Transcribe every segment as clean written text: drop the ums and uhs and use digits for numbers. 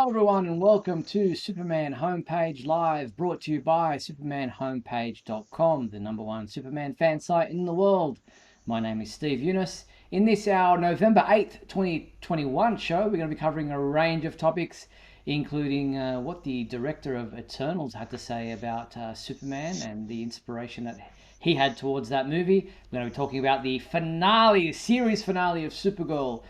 everyone, and welcome to Superman Homepage Live, brought to you by supermanhomepage.com, the #1 Superman fan site in the world. My name is Steve Eunice. In this, our November 8th, 2021 show, we're going to be covering a range of topics, including what the director of Eternals had to say about Superman and the inspiration that he had towards that movie. We're going to be talking about the series finale of Supergirl,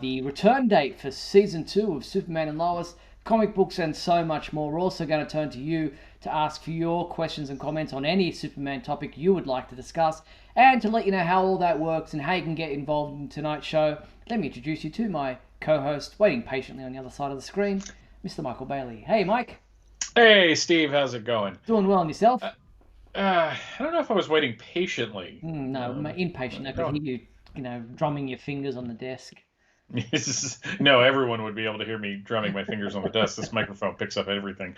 the return date for season 2 of Superman and Lois, comic books, and so much more. We're also going to turn to you to ask for your questions and comments on any Superman topic you would like to discuss, and to let you know how all that works and how you can get involved in tonight's show. Let me introduce you to my co-host, waiting patiently on the other side of the screen, Mr. Michael Bailey. Hey, Mike. Hey, Steve, how's it going? Doing well, and yourself? I don't know if I was waiting patiently. No, impatient. I could hear you, drumming your fingers on the desk. No, everyone would be able to hear me drumming my fingers on the desk. This microphone picks up everything.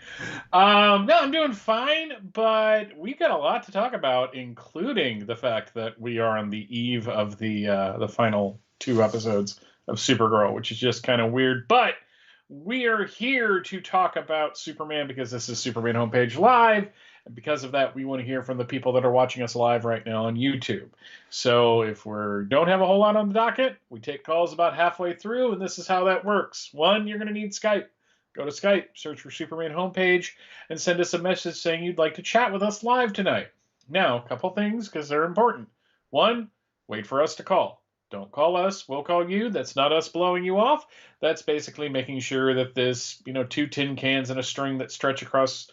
No, I'm doing fine, but we've got a lot to talk about, including the fact that we are on the eve of the final 2 episodes of Supergirl, which is just kind of weird. But we are here to talk about Superman because this is Superman Homepage Live. And because of that, we want to hear from the people that are watching us live right now on YouTube. So if we don't have a whole lot on the docket, we take calls about halfway through, and this is how that works. 1, you're going to need Skype. Go to Skype, search for Superman Homepage, and send us a message saying you'd like to chat with us live tonight. Now, a couple things, because they're important. 1, wait for us to call. Don't call us, we'll call you. That's not us blowing you off. That's basically making sure that this, 2 tin cans and a string that stretch across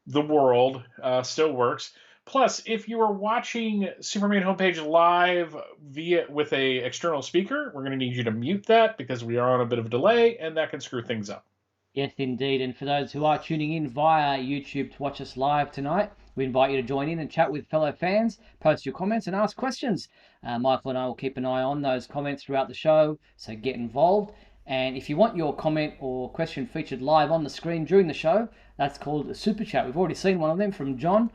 the world still works. Plus, if you are watching Superman Homepage live with a external speaker, we're going to need you to mute that because we are on a bit of a delay, and that can screw things up. Yes, indeed. And for those who are tuning in via YouTube to watch us live tonight, we invite you to join in and chat with fellow fans, post your comments, and ask questions. Michael and I will keep an eye on those comments throughout the show, so get involved. And if you want your comment or question featured live on the screen during the show, that's called a super chat. We've already seen one of them from John.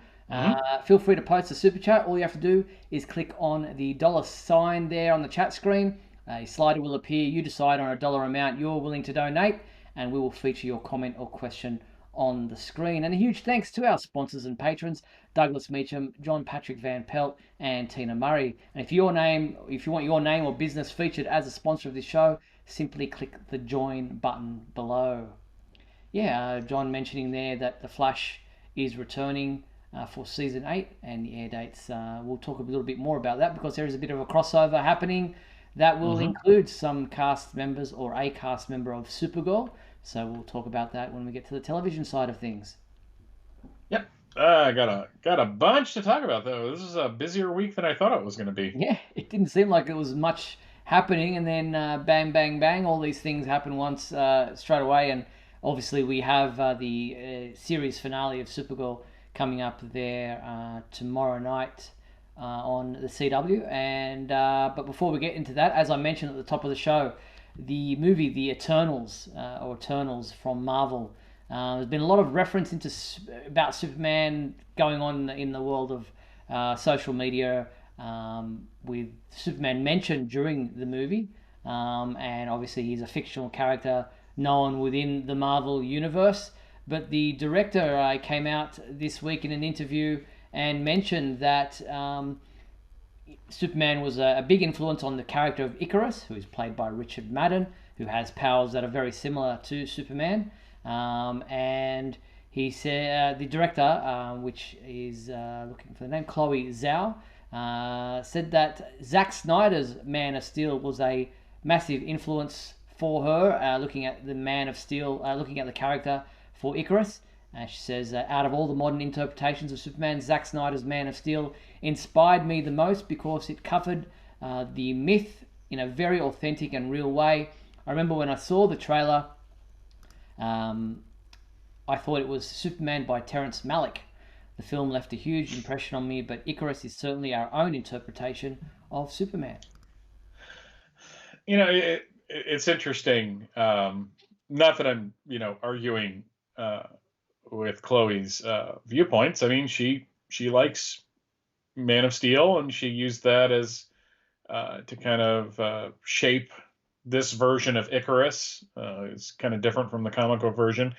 Feel free to post a super chat. All you have to do is click on the $sign there on the chat screen. A slider will appear. You decide on a dollar amount you're willing to donate, and we will feature your comment or question on the screen. And a huge thanks to our sponsors and patrons, Douglas Meacham, John Patrick Van Pelt, and Tina Murray. And if you want your name or business featured as a sponsor of this show, simply click the join button below. John mentioning there that The Flash is returning for season 8, and the air dates, we'll talk a little bit more about that because there is a bit of a crossover happening that will include some cast members or a cast member of Supergirl. So we'll talk about that when we get to the television side of things. Yep. I got a bunch to talk about, though. This is a busier week than I thought it was going to be. Yeah, it didn't seem like it was much happening, and then bang, bang, bang, all these things happen once straight away. And obviously we have the series finale of Supergirl coming up there tomorrow night on the CW. And but before we get into that, as I mentioned at the top of the show, the movie The Eternals, or Eternals from Marvel, there's been a lot of reference about Superman going on in the world of social media, with Superman mentioned during the movie, and obviously he's a fictional character known within the Marvel universe. But the director came out this week in an interview and mentioned that Superman was a big influence on the character of Icarus, who is played by Richard Madden, who has powers that are very similar to Superman. And he said, the director, which is looking for the name, Chloe Zhao, said that Zack Snyder's Man of Steel was a massive influence for her, looking at the Man of Steel, looking at the character for Icarus. She says, out of all the modern interpretations of Superman, Zack Snyder's Man of Steel inspired me the most because it covered the myth in a very authentic and real way. I remember when I saw the trailer, I thought it was Superman by Terrence Malick. The film left a huge impression on me, but Icarus is certainly our own interpretation of Superman. It's interesting. Not that I'm, arguing with Chloe's viewpoints. I mean, she likes Man of Steel, and she used that as to kind of shape this version of Icarus. It's kind of different from the comic book version.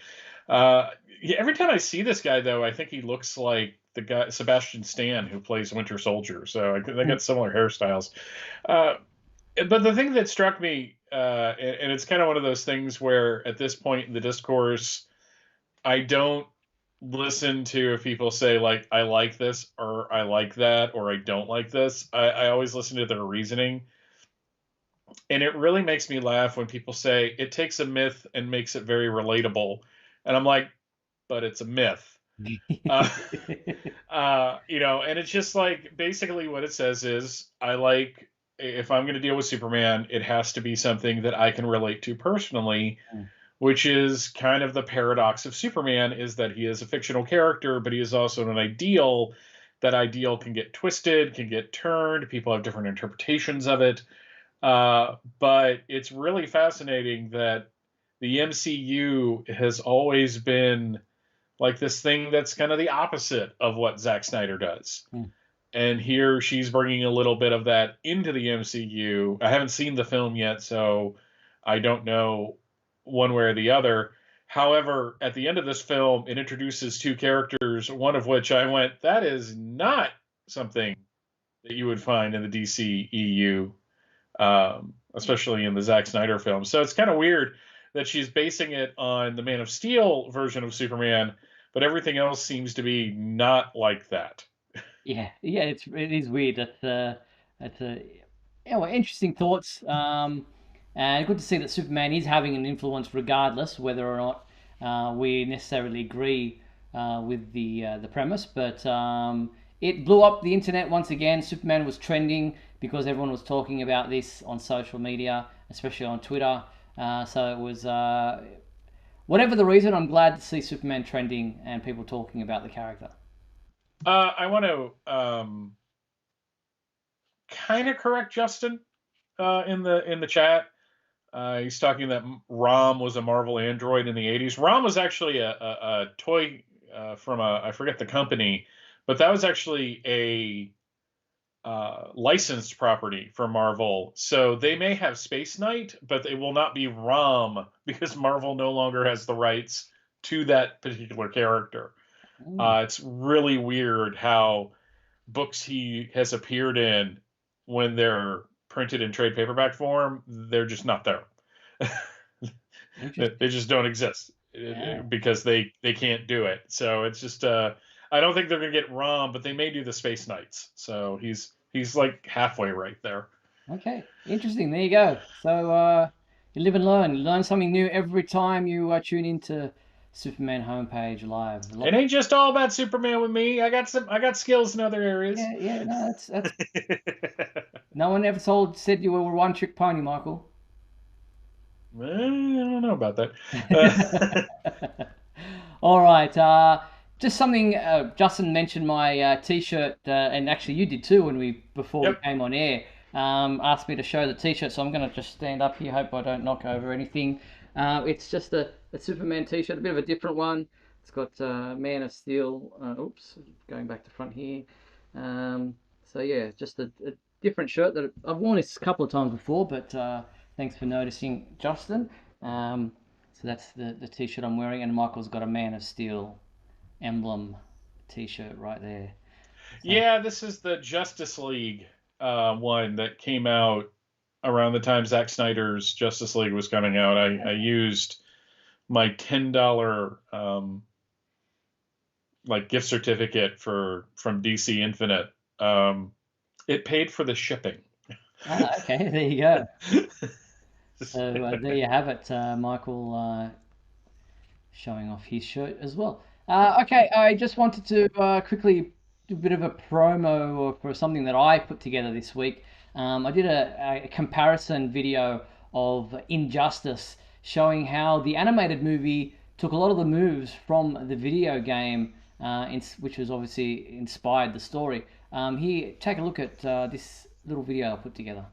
Every time I see this guy, though, I think he looks like the guy Sebastian Stan who plays Winter Soldier. So they got similar hairstyles. But the thing that struck me, and it's kind of one of those things where at this point in the discourse, I don't listen to if people say like I like this or I like that or I don't like this. I always listen to their reasoning. And it really makes me laugh when people say it takes a myth and makes it very relatable. And I'm like, but it's a myth. And it's just like basically what it says is I like, if I'm going to deal with Superman, it has to be something that I can relate to personally, which is kind of the paradox of Superman, is that he is a fictional character, but he is also an ideal. That ideal can get twisted, can get turned. People have different interpretations of it. But it's really fascinating that the MCU has always been like this thing that's kind of the opposite of what Zack Snyder does. And here she's bringing a little bit of that into the MCU. I haven't seen the film yet, so I don't know one way or the other. However, at the end of this film, it introduces two characters, one of which I went, that is not something that you would find in the DC EU, especially in the Zack Snyder film. So it's kind of weird that she's basing it on the Man of Steel version of Superman, but everything else seems to be not like that. Yeah, it is weird. That's interesting thoughts. And good to see that Superman is having an influence, regardless whether or not we necessarily agree with the premise. But it blew up the internet once again. Superman was trending because everyone was talking about this on social media, especially on Twitter. So it was, whatever the reason, I'm glad to see Superman trending and people talking about the character. I want to kind of correct Justin in the chat. He's talking that Rom was a Marvel android in the 80s. Rom was actually a toy from I forget the company, but that was actually a licensed property for Marvel. So they may have Space Knight, but they will not be Rom because Marvel no longer has the rights to that particular character. It's really weird how books he has appeared in, when they're printed in trade paperback form, they're just not there. They just don't exist because they can't do it. So it's just I don't think they're gonna get Rom, but they may do the Space Knights. So he's like halfway right there. Okay, interesting. There you go. So you live and learn. You learn something new every time you tune into Superman homepage live. It ain't just all about Superman with me. I got skills in other areas. Yeah. No, that's no one ever said you were a one-trick pony, Michael. I don't know about that. All right. Just something. Justin mentioned my T-shirt, and actually you did too before we came on air. Asked me to show the T-shirt, so I'm going to just stand up here. Hope I don't knock over anything. It's just a Superman T-shirt, a bit of a different one. It's got Man of Steel. Oops, going back to front here. So yeah, just a different shirt that I've worn this a couple of times before, but thanks for noticing, Justin. So that's the T-shirt I'm wearing, and Michael's got a Man of Steel emblem T-shirt right there. So. Yeah, this is the Justice League one that came out around the time Zack Snyder's Justice League was coming out. I used my $10 like gift certificate from DC Infinite. It paid for the shipping. Okay, there you go. So there you have it, Michael showing off his shirt as well. Okay, I just wanted to quickly do a bit of a promo for something that I put together this week. I did a comparison video of Injustice, showing how the animated movie took a lot of the moves from the video game, which was obviously inspired the story. Here, take a look at this little video I put together.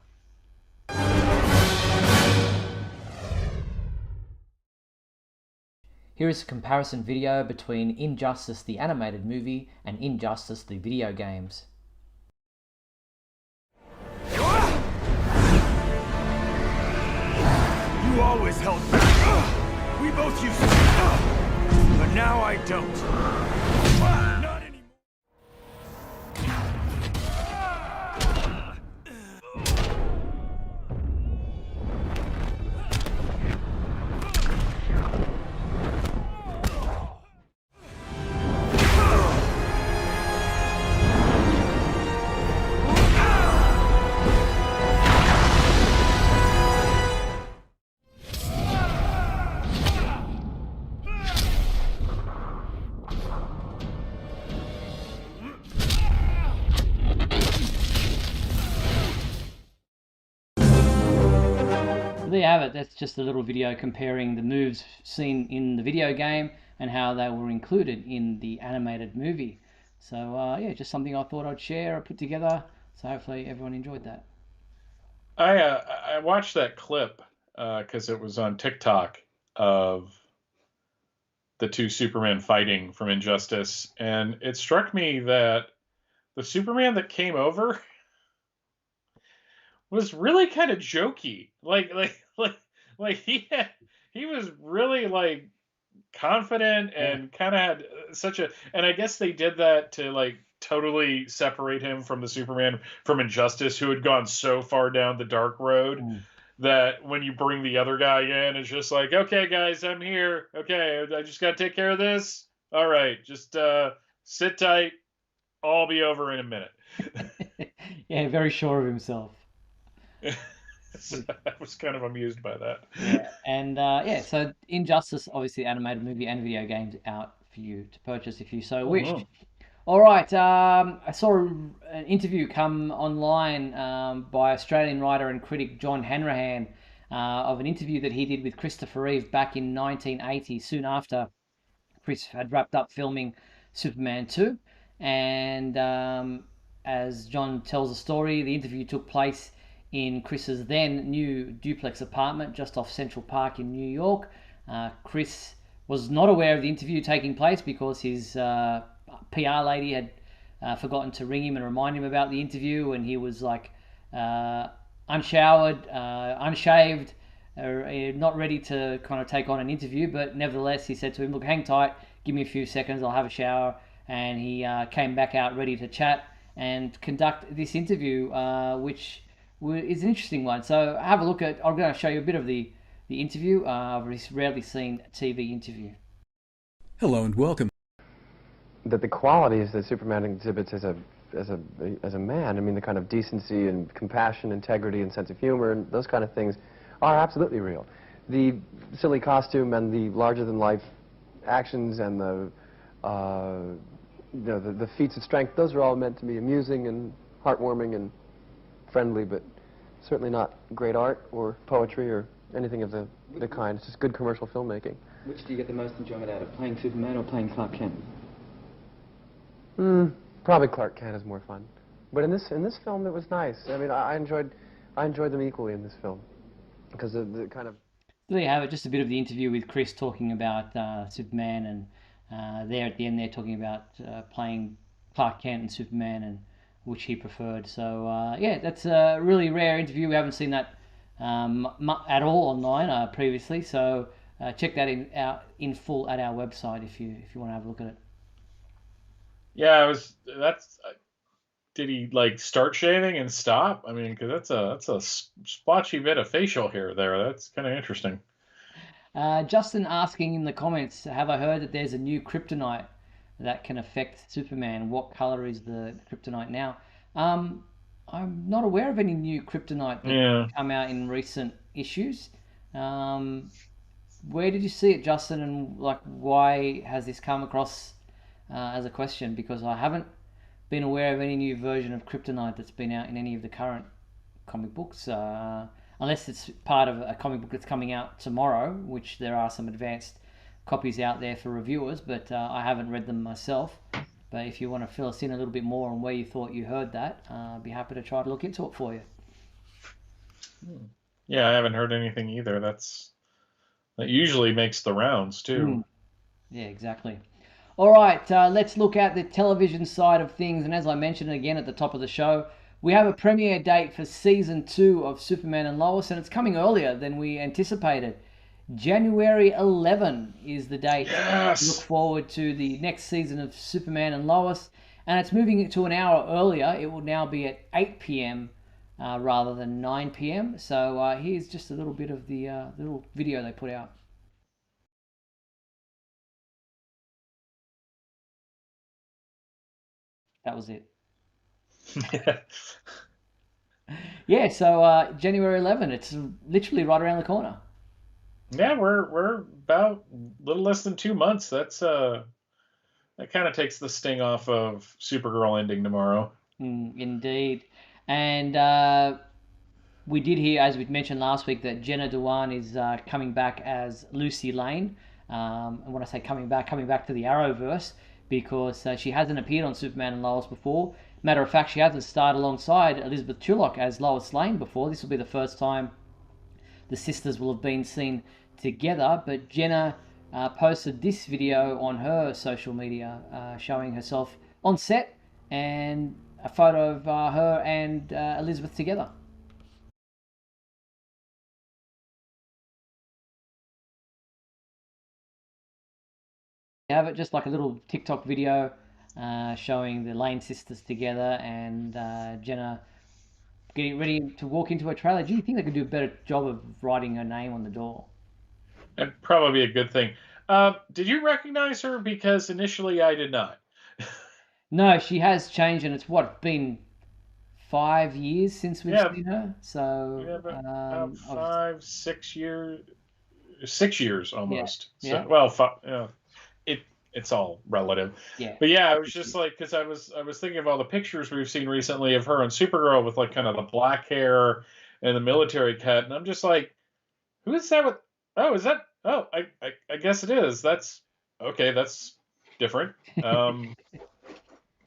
Here is a comparison video between Injustice the animated movie and Injustice the video games. always held back. We both used to. But now I don't. Not anymore. There you have it. That's just a little video comparing the moves seen in the video game and how they were included in the animated movie. So yeah, just something I thought I'd share or put together. So hopefully everyone enjoyed that. I watched that clip because it was on TikTok of the two Supermen fighting from Injustice, and it struck me that the Superman that came over was really kind of jokey. Like he was really like confident and kind of had such a, and I guess they did that to like totally separate him from the Superman from Injustice, who had gone so far down the dark road that when you bring the other guy in, it's just like, okay guys, I'm here. Okay, I just got to take care of this. All right, just sit tight. I'll be over in a minute. Yeah, very sure of himself. So I was kind of amused by that. Yeah, and yeah, so Injustice, obviously animated movie and video games out for you to purchase if you so wish. All right, I saw an interview come online by Australian writer and critic John Hanrahan of an interview that he did with Christopher Reeve back in 1980, soon after Chris had wrapped up filming Superman 2. And as John tells the story, the interview took place in Chris's then new duplex apartment just off Central Park in New York. Chris was not aware of the interview taking place because his PR lady had forgotten to ring him and remind him about the interview, and he was like unshowered, unshaved, not ready to kind of take on an interview. But nevertheless, he said to him, look, hang tight, give me a few seconds, I'll have a shower. And he came back out ready to chat and conduct this interview, which is an interesting one. So have a look at, I'm going to show you a bit of the interview, of this rarely seen TV interview. Hello and welcome. That the qualities that Superman exhibits as a man, I mean, the kind of decency and compassion, integrity and sense of humor and those kind of things are absolutely real. The silly costume and the larger-than-life actions and the feats of strength, those are all meant to be amusing and heartwarming and friendly, but certainly not great art or poetry or anything of the kind. It's just good commercial filmmaking. Which do you get the most enjoyment out of, playing Superman or playing Clark Kent? Probably Clark Kent is more fun. But in this film, it was nice. I mean, I enjoyed them equally in this film because of the kind of. There you have it, just a bit of the interview with Chris talking about Superman, and there at the end they're talking about playing Clark Kent and Superman and which he preferred. So yeah, that's a really rare interview. We haven't seen that at all online previously. So check that out in full at our website if you want to have a look at it. Yeah, did he like start shaving and stop? I mean, because that's a splotchy bit of facial hair there. That's kind of interesting. Justin asking in the comments, have I heard that there's a new kryptonite that can affect Superman? What color is the kryptonite now? I'm not aware of any new kryptonite that come out in recent issues. Where did you see it, Justin, and like why has this come across as a question? Because I haven't been aware of any new version of kryptonite that's been out in any of the current comic books, unless it's part of a comic book that's coming out tomorrow, which there are some advanced copies out there for reviewers, but I haven't read them myself. But if you want to fill us in a little bit more on where you thought you heard that, I'd be happy to try to look into it for you. Yeah, I haven't heard anything either. That usually makes the rounds too. Yeah, exactly. All right, let's look at the television side of things. And as I mentioned again at the top of the show, we have a premiere date for Season 2 of Superman and Lois, and it's coming earlier than we anticipated. January 11 is the date. Yes. Look forward to the next season of Superman and Lois, and it's moving it to an hour earlier. It will now be at 8 p.m. Rather than 9 p.m. So here's just a little bit of the little video they put out. That was it. Yeah, so January 11, it's literally right around the corner. Yeah, we're about a little less than 2 months. That kind of takes the sting off of Supergirl ending tomorrow. Indeed. And we did hear, as we mentioned last week, that Jenna Dewan is coming back as Lucy Lane. And when I say coming back to the Arrowverse, because she hasn't appeared on Superman and Lois before. Matter of fact, she hasn't starred alongside Elizabeth Tulloch as Lois Lane before. This will be the first time the sisters will have been seen together. But Jenna posted this video on her social media showing herself on set and a photo of her and Elizabeth together. Have it just like a little TikTok video showing the Lane sisters together and Jenna getting ready to walk into a trailer. Do you think they could do a better job of writing her name on the door? That'd probably be a good thing. Did you recognize her? Because initially I did not. No, she has changed, and it's been 5 years since we've Yeah. seen her. So Yeah, about 5, 6 years, 6 years almost. Yeah. So, well, it's all relative. Yeah. But yeah, I was just like, because I was thinking of all the pictures we've seen recently of her and Supergirl with like kind of the black hair and the military cut, and I'm just like, who is that with? Oh, is that? Oh, I guess it is. That's okay. That's different.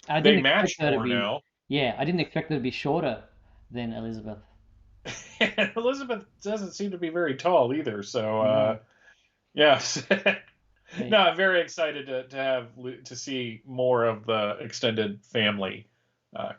I Big didn't match expect her to for be. now. Yeah, I didn't expect her to be shorter than Elizabeth. Elizabeth doesn't seem to be very tall either. So No. yes. Yeah. No, I'm very excited to see more of the extended family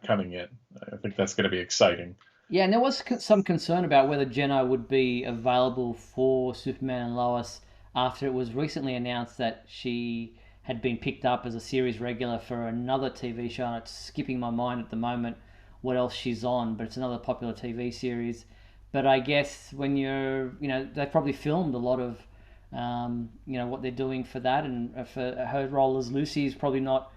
coming in. I think that's going to be exciting. Yeah, and there was some concern about whether Jenna would be available for Superman and Lois after it was recently announced that she had been picked up as a series regular for another TV show. And it's skipping my mind at the moment what else she's on, but it's another popular TV series. But I guess when they probably filmed a lot of, what they're doing for that, and for her role as Lucy is probably not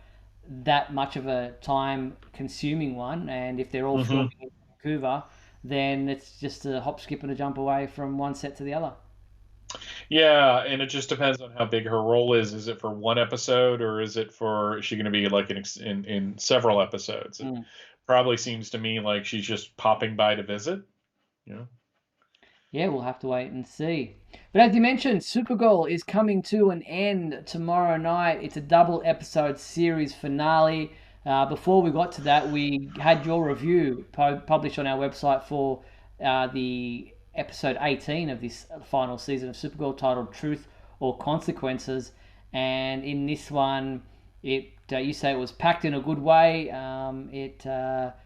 that much of a time-consuming one. And if they're all filming in Vancouver, then it's just a hop, skip, and a jump away from one set to the other. Yeah, and it just depends on how big her role is. Is it for one episode, or is she going to be like in several episodes? It probably seems to me like she's just popping by to visit. Yeah, we'll have to wait and see. But as you mentioned, Supergirl is coming to an end tomorrow night. It's a double episode series finale. Before we got to that, we had your review published on our website for the episode 18 of this final season of Supergirl, titled Truth or Consequences. And in this one, you say it was packed in a good way. It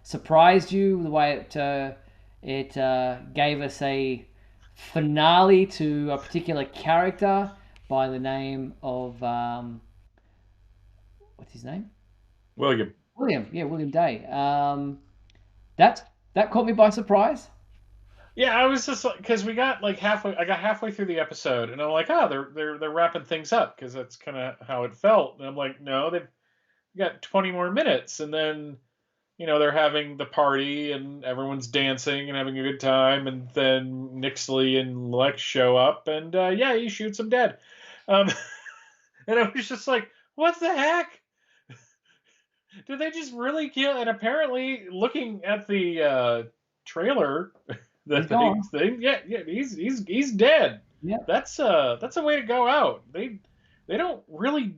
surprised you the way it gave us a finale to a particular character by the name of what's his name? William. William Day. That caught me by surprise. Yeah, I was just like, because we got like halfway. I got halfway through the episode, and I'm like, they're wrapping things up, because that's kind of how it felt. And I'm like, no, they've got 20 more minutes, and then they're having the party and everyone's dancing and having a good time, and then Nixley and Lex show up, and he shoots him dead. And I was just like, what the heck? Did they just really kill? And apparently, looking at the trailer, he's dead. Yeah, that's a way to go out. They don't really.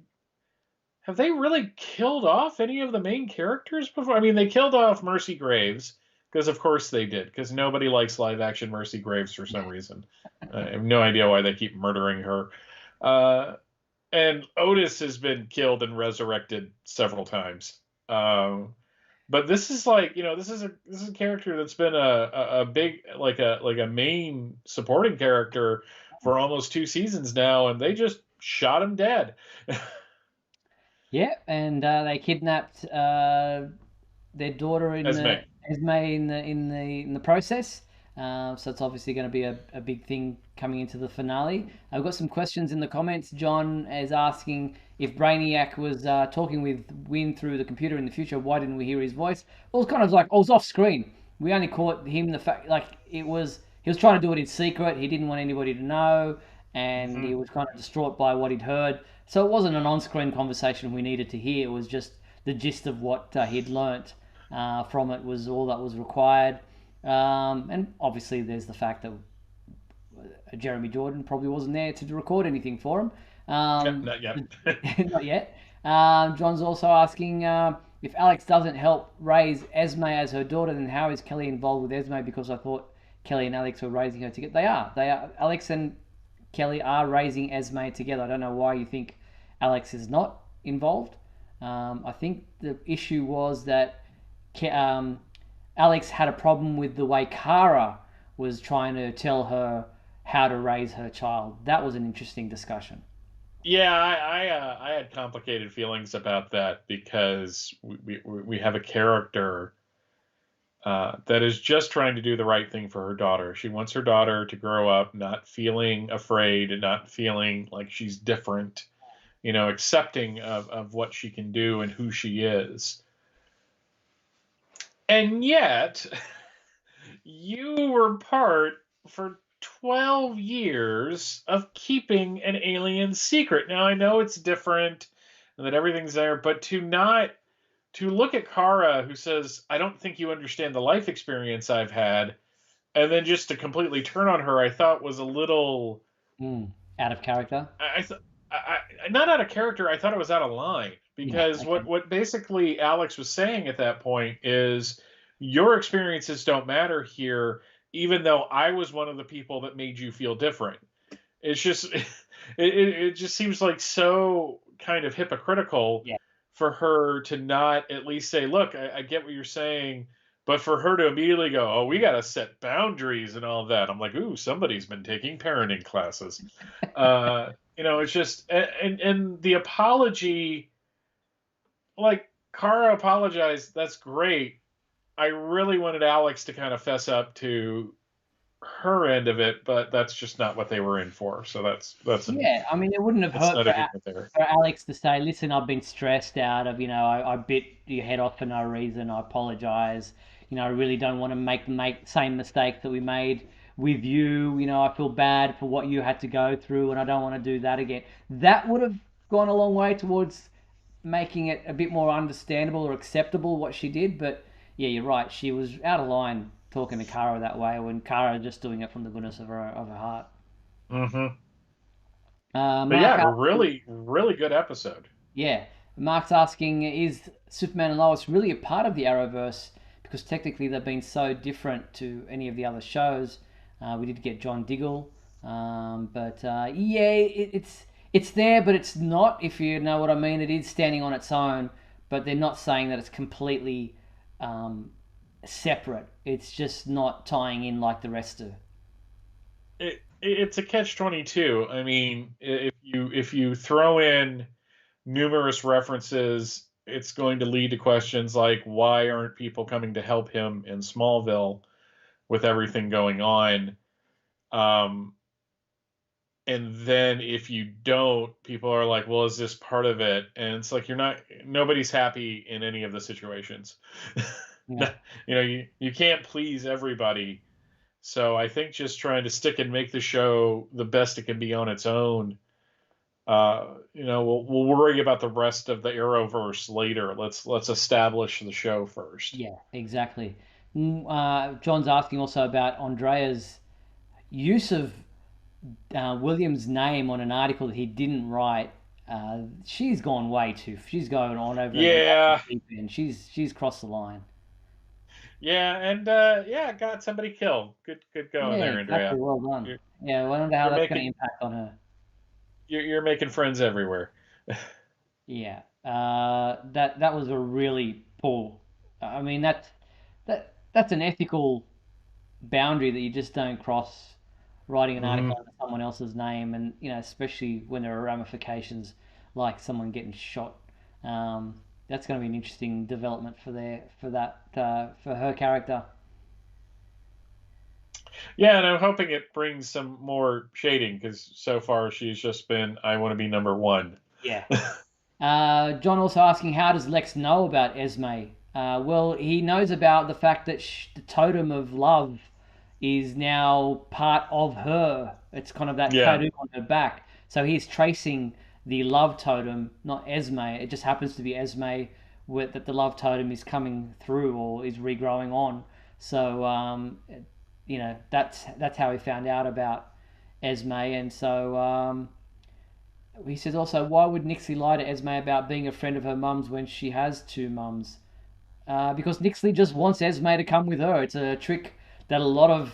Have they really killed off any of the main characters before? I mean, they killed off Mercy Graves, because of course they did, because nobody likes live action Mercy Graves for some reason. I have no idea why they keep murdering her. And Otis has been killed and resurrected several times. But this is like, this is a character that's been a big, like a main supporting character for almost 2 seasons now, and they just shot him dead. Yeah, and they kidnapped their daughter Esme. Esme in the process. So it's obviously going to be a big thing coming into the finale. I've got some questions in the comments. John is asking if Brainiac was talking with Wynn through the computer in the future. Why didn't we hear his voice? Well, it was kind of like it was off screen. We only caught him the fact like he was trying to do it in secret. He didn't want anybody to know, and he was kind of distraught by what he'd heard. So it wasn't an on-screen conversation we needed to hear. It was just the gist of what he'd learnt from it was all that was required. And obviously there's the fact that Jeremy Jordan probably wasn't there to record anything for him. Not yet. Not yet. John's also asking if Alex doesn't help raise Esme as her daughter, then how is Kelly involved with Esme? Because I thought Kelly and Alex were raising her together. They are. Alex and Kelly are raising Esme together. I don't know why you think Alex is not involved. I think the issue was that Alex had a problem with the way Kara was trying to tell her how to raise her child. That was an interesting discussion. Yeah, I had complicated feelings about that because we have a character that is just trying to do the right thing for her daughter. She wants her daughter to grow up not feeling afraid and not feeling like she's different, accepting of what she can do and who she is. And yet, you were part for 12 years of keeping an alien secret. Now, I know it's different and that everything's there, but to look at Kara, who says, I don't think you understand the life experience I've had, and then just to completely turn on her, I thought was a little... out of character? Not out of character, I thought it was out of line. Because what basically Alex was saying at that point is, your experiences don't matter here, even though I was one of the people that made you feel different. It's just, it just seems like so kind of hypocritical for her to not at least say, look, I get what you're saying, but for her to immediately go, oh, we got to set boundaries and all that. I'm like, ooh, somebody's been taking parenting classes. It's just, and the apology, like, Kara apologized, that's great. I really wanted Alex to kind of fess up to her end of it, but that's just not what they were in for. So that's I mean, it wouldn't have hurt for Alex to say, listen, I've been stressed out of, I bit your head off for no reason. I apologize. I really don't want to make the same mistake that we made with you. I feel bad for what you had to go through, and I don't want to do that again. That would have gone a long way towards making it a bit more understandable or acceptable what she did. But yeah, you're right. She was out of line talking to Kara that way when Kara just doing it from the goodness of her heart. Mm-hmm. But yeah, a really, really good episode. Yeah. Mark's asking, is Superman and Lois really a part of the Arrowverse? Because technically they've been so different to any of the other shows. We did get John Diggle. It's there, but it's not, if you know what I mean. It is standing on its own, but they're not saying that it's completely separate. It's just not tying in like the rest do. It's a catch-22. I mean, if you throw in numerous references, it's going to lead to questions like, why aren't people coming to help him in Smallville with everything going on? And then if you don't, people are like, well, is this part of it? And it's like, nobody's happy in any of the situations. Yeah. You can't please everybody. So I think just trying to stick and make the show the best it can be on its own. We'll worry about the rest of the Arrowverse later. Let's establish the show first. Yeah, exactly. John's asking also about Andrea's use of William's name on an article that he didn't write. She's gone way too. She's going on over. Yeah. And she's crossed the line. Yeah, and got somebody killed. Good going there, Andrea. Exactly, well done. I wonder how that's going to impact on her. You're making friends everywhere. Yeah, that was a really poor. I mean, that's an ethical boundary that you just don't cross writing an article under someone else's name, and especially when there are ramifications like someone getting shot. That's going to be an interesting development for her character. Yeah, and I'm hoping it brings some more shading, because so far she's just been, I want to be number one. Yeah. John also asking, how does Lex know about Esme? Well, he knows about the fact that the totem of love is now part of her. It's kind of that tattoo on her back. So he's tracing the love totem, not Esme. It just happens to be Esme that the love totem is coming through or is regrowing on. So, that's how he found out about Esme. And so he says also, why would Nixley lie to Esme about being a friend of her mum's when she has two mums? Because Nixley just wants Esme to come with her. It's a trick that a lot of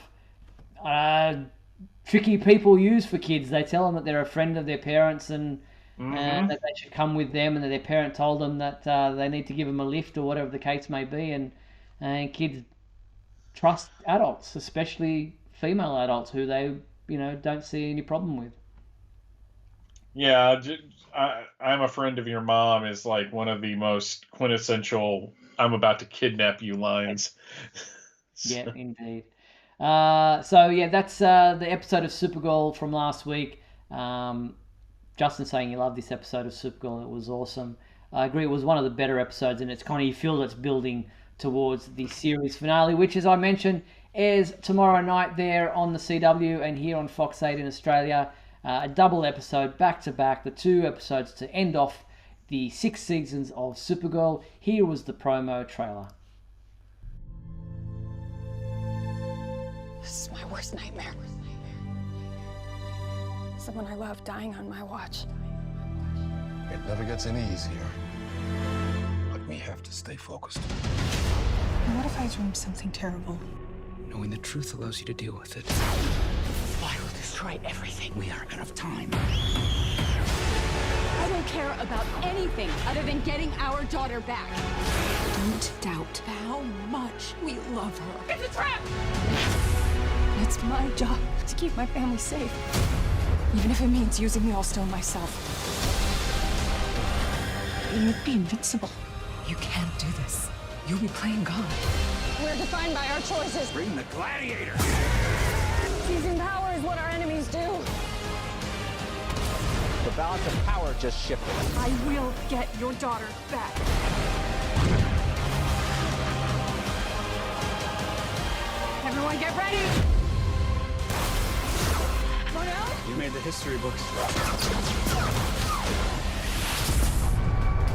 tricky people use for kids. They tell them that they're a friend of their parents and that they should come with them, and that their parent told them that they need to give them a lift or whatever the case may be. And kids trust adults, especially female adults, who they don't see any problem with. Yeah, I'm a friend of your mom is like one of the most quintessential I'm about to kidnap you lines. Yeah, indeed. That's the episode of Supergirl from last week. Justin saying he loved this episode of Supergirl. It was awesome. I agree, it was one of the better episodes, and it's kind of, you feel it's building towards the series finale, which, as I mentioned, airs tomorrow night there on the CW and here on Fox 8 in Australia. A double episode, back-to-back, the 2 episodes to end off the 6 seasons of Supergirl. Here was the promo trailer. This is my worst nightmare. Someone I love dying on my watch. It never gets any easier. But we have to stay focused. And what if I dream something terrible? Knowing the truth allows you to deal with it. I will destroy everything. We are out of time. I don't care about anything other than getting our daughter back. Don't doubt how much we love her. It's a trap! It's my job to keep my family safe. Even if it means using the All-Stone myself. You'd be invincible. You can't do this. You'll be playing God. We're defined by our choices. Bring the gladiator! Seizing power is what our enemies do. The balance of power just shifted. I will get your daughter back. Everyone get ready! You made the history books.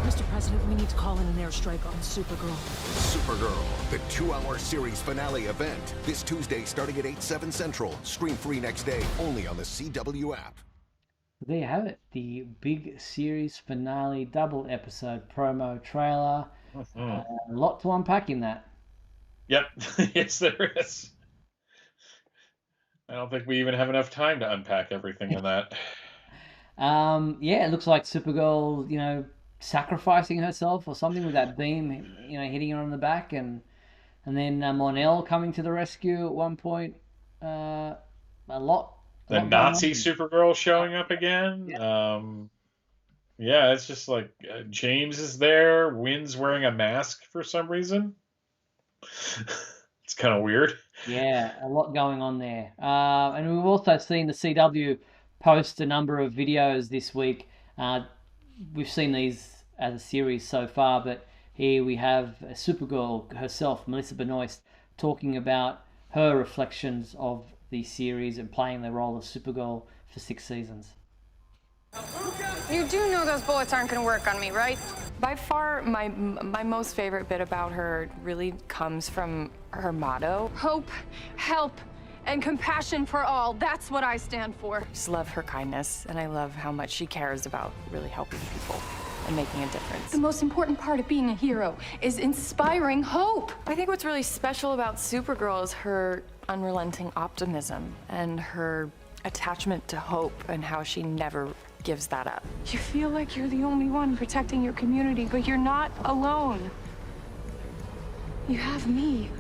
Mr. President, we need to call in an airstrike on Supergirl. Supergirl, the 2-hour series finale event. This Tuesday starting at 8/7 Central. Stream free next day, only on the CW app. There you have it. The big series finale double episode promo trailer. A lot to unpack in that. Yep. Yes, there is. I don't think we even have enough time to unpack everything in that. It looks like Supergirl, sacrificing herself or something with that beam, hitting her on the back, and then Mon-El coming to the rescue at one point. A lot. The Nazi Supergirl showing up again. It's just like James is there. Wynn's wearing a mask for some reason. It's kind of weird. Yeah, a lot going on there. And we've also seen the CW post a number of videos this week. We've seen these as a series so far, but here we have Supergirl herself, Melissa Benoist, talking about her reflections of the series and playing the role of Supergirl for 6 seasons. You do know those bullets aren't going to work on me, right? By far, my most favorite bit about her really comes from her motto. Hope, help, and compassion for all. That's what I stand for. I just love her kindness, and I love how much she cares about really helping people and making a difference. The most important part of being a hero is inspiring hope. I think what's really special about Supergirl is her unrelenting optimism and her attachment to hope and how she never gives that up. You feel like you're the only one protecting your community, but you're not alone. You have me.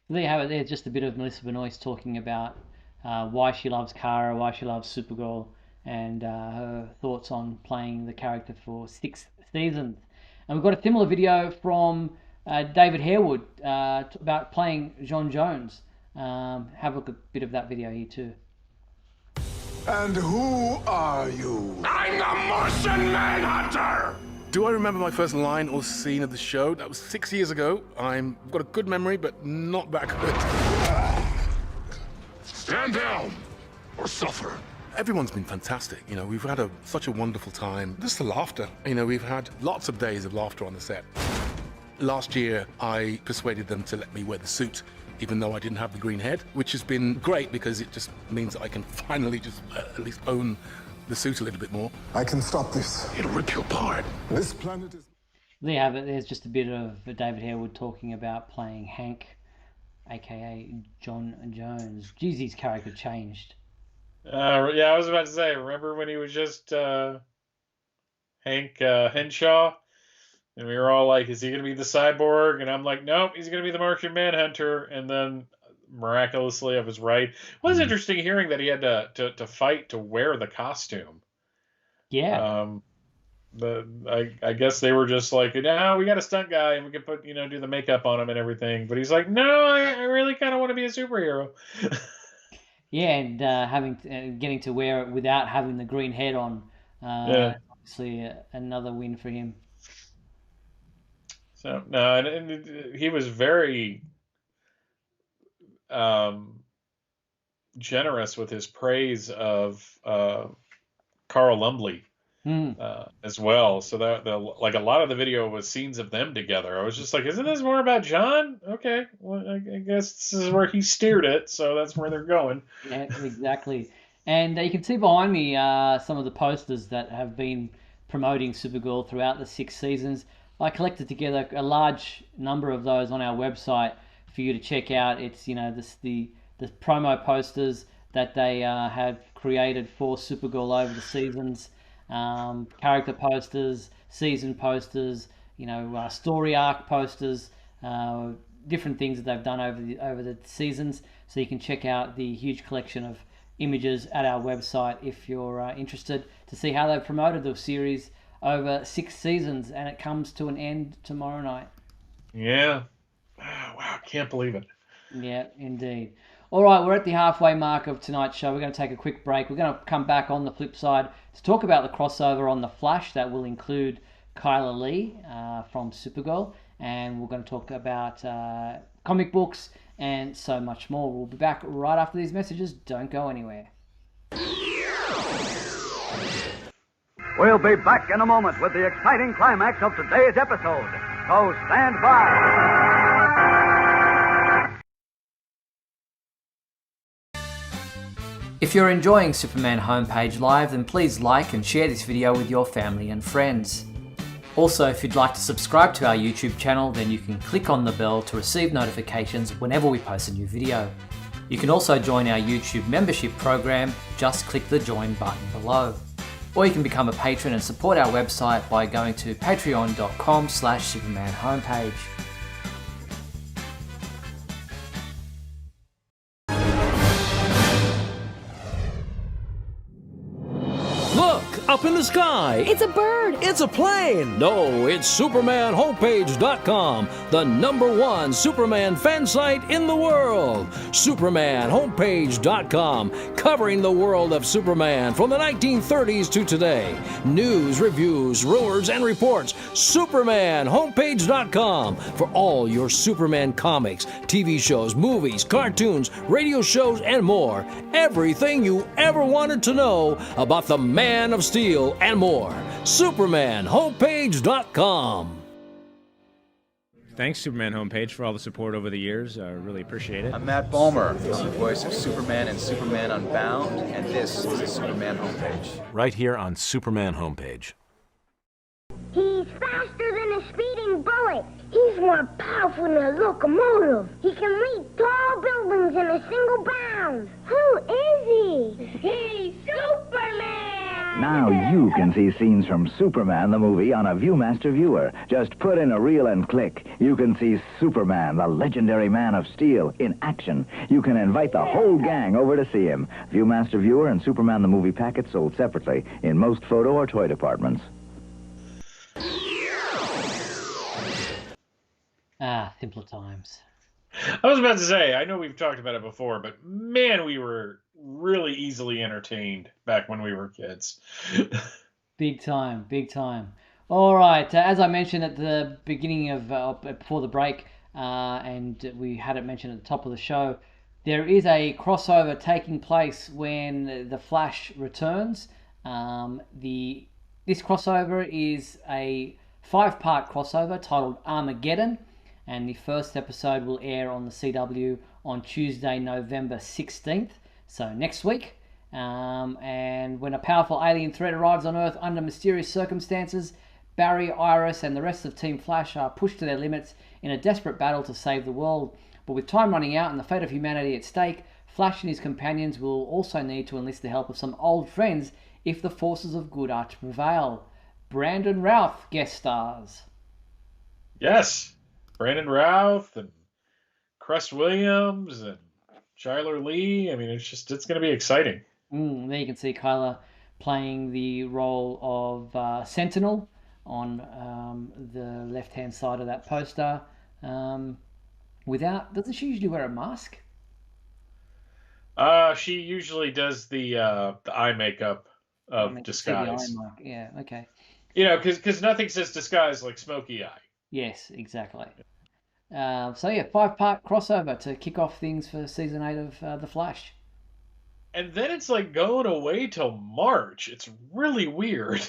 There you have it. There's just a bit of Melissa Benoist talking about why she loves Kara, why she loves Supergirl, and her thoughts on playing the character for 6 seasons. And we've got a similar video from David Harewood about playing John Jones. Have a look at a bit of that video here too. And who are you? I'm the Martian Manhunter! Do I remember my first line or scene of the show? That was 6 years ago. I've got a good memory, but not that good. Stand down or suffer. Everyone's been fantastic. You know, we've had such a wonderful time. Just the laughter. You know, we've had lots of days of laughter on the set. Last year, I persuaded them to let me wear the suit, even though I didn't have the green head, which has been great because it just means that I can finally just at least own the suit a little bit more. I can stop this. It'll rip you apart. This planet is... There you have it. There's just a bit of David Harewood talking about playing Hank, aka John Jones. Geez, his character changed. Yeah, I was about to say, remember when he was just Hank Henshaw? And we were all like, is he going to be the cyborg? And I'm like, nope, he's going to be the Martian Manhunter. And then miraculously, I was right. It was interesting hearing that he had to fight to wear the costume. Yeah. I guess they were just like, no, we got a stunt guy and we can put, do the makeup on him and everything. But he's like, no, I really kind of want to be a superhero. Yeah, and getting to wear it without having the green head on. Obviously, another win for him. So no, and he was very generous with his praise of Carl Lumbly as well. So that like a lot of the video was scenes of them together. I was just like, isn't this more about John? Okay, well I guess this is where he steered it, so that's where they're going. Yeah, exactly. And you can see behind me some of the posters that have been promoting Supergirl throughout the 6 seasons. I collected together a large number of those on our website for you to check out. It's the promo posters that they have created for Supergirl over the seasons, character posters, season posters, story arc posters, different things that they've done over the seasons. So you can check out the huge collection of images at our website if you're interested to see how they've promoted the series over 6 seasons, and it comes to an end tomorrow night. Yeah. Wow, can't believe it. Yeah, indeed. All right, we're at the halfway mark of tonight's show. We're going to take a quick break. We're going to come back on the flip side to talk about the crossover on The Flash that will include Kyla Lee from Supergirl, and we're going to talk about comic books and so much more. We'll be back right after these messages. Don't go anywhere. We'll be back in a moment with the exciting climax of today's episode. So stand by. If you're enjoying Superman Homepage Live, then please like and share this video with your family and friends. Also, if you'd like to subscribe to our YouTube channel, then you can click on the bell to receive notifications whenever we post a new video. You can also join our YouTube membership program. Just click the join button below. Or you can become a patron and support our website by going to patreon.com/Superman homepage. Look, up in the sky. It's a bird. It's a plane. No, it's SupermanHomepage.com, the #1 Superman fan site in the world. SupermanHomepage.com, covering the world of Superman from the 1930s to today. News, reviews, rumors, and reports. SupermanHomepage.com for all your Superman comics, TV shows, movies, cartoons, radio shows, and more. Everything you ever wanted to know about the Man of Steel and more. SupermanHomepage.com. Thanks, Superman Homepage, for all the support over the years. I really appreciate it. I'm Matt Bomer. I'm the voice of Superman in Superman Unbound, and this is the Superman Homepage. Right here on Superman Homepage. He's faster than a speeding bullet. He's more powerful than a locomotive. He can leap tall buildings in a single bound. Who is he? He's Superman! Now you can see scenes from Superman the movie on a ViewMaster viewer. Just put in a reel and click. You can see Superman, the legendary Man of Steel, in action. You can invite the whole gang over to see him. ViewMaster viewer and Superman the movie packets sold separately in most photo or toy departments. Simpler times. I was about to say, I know we've talked about it before, but man, we were really easily entertained back when we were kids. Big time, big time. All right, as I mentioned at the beginning of, before the break, and we had it mentioned at the top of the show, there is a crossover taking place when The Flash returns. This crossover is a 5-part crossover titled Armageddon, and the first episode will air on the CW on Tuesday, November 16th, so next week. And when a powerful alien threat arrives on Earth under mysterious circumstances, Barry, Iris, and the rest of Team Flash are pushed to their limits in a desperate battle to save the world. But with time running out and the fate of humanity at stake, Flash and his companions will also need to enlist the help of some old friends if the forces of good are to prevail. Brandon Routh guest stars. Yes, Brandon Routh and Cress Williams and Chyler Lee. I mean, it's going to be exciting. There you can see Kyla playing the role of Sentinel on the left-hand side of that poster. Doesn't she usually wear a mask? She usually does the eye makeup of disguise. Yeah, okay. You know, because nothing says disguise like smoky eye. Yes, exactly. So yeah, 5-part crossover to kick off things for season 8 of The Flash. And then it's like going away till March. It's really weird.